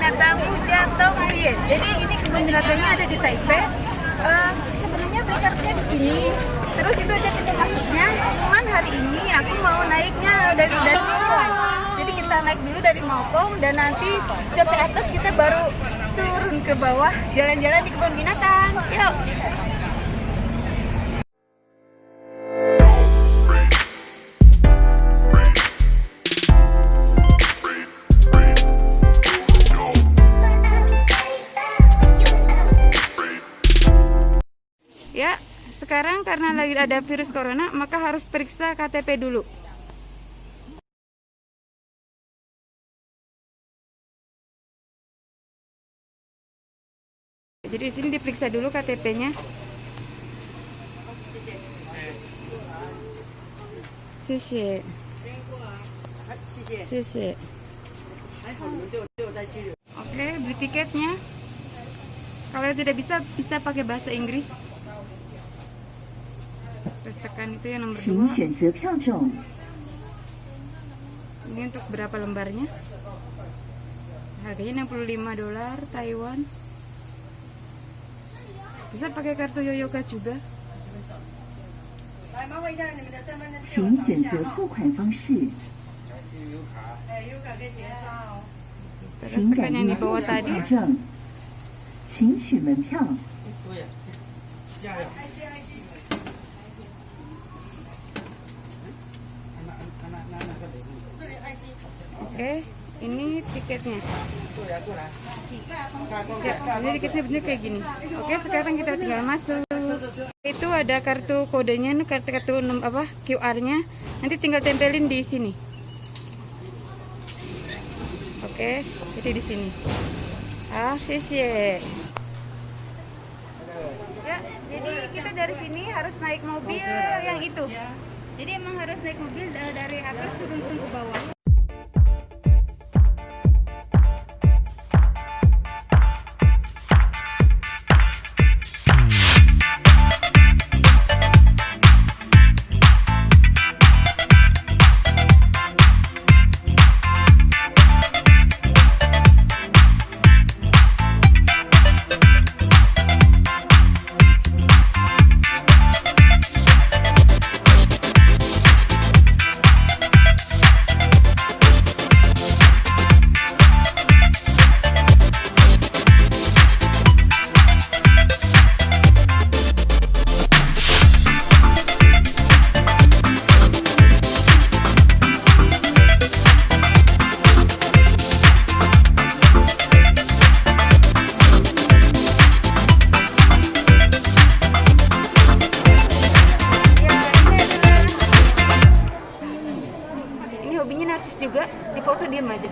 binatang Muzha Jadi ini kebun binatangnya ada di Taipei. Sebenarnya berkartnya di sini. Terus itu aja kita masuknya. Cuman hari ini aku mau naiknya dari Maokong. Jadi kita naik dulu dari Maokong dan nanti sampai atas kita baru turun ke bawah jalan-jalan di kebun binatang. Yuk. Ya, sekarang karena lagi ada virus corona, maka harus periksa KTP dulu. Jadi di sini diperiksa dulu KTP-nya. Xie xie. Oke, beli tiketnya. Kalau tidak bisa pakai bahasa Inggris. Terus tekan itu yang nomor 2. Ini untuk berapa lembarnya? Harganya $65 Taiwan. Bisa pakai kartu Yoyoka juga. Terus tekan yang di bawah tadi. Oke, ini tiketnya. Ya, ini tiketnya bener kayak gini. Oke, sekarang kita tinggal masuk. Itu ada kartu kodenya, kartu QR-nya. Nanti tinggal tempelin di sini. Oke, jadi di sini. Xie. Ya, jadi kita dari sini harus naik mobil yang itu. Jadi emang harus naik mobil dari atas turun ke bawah. Hobinya narsis juga, di foto diam aja.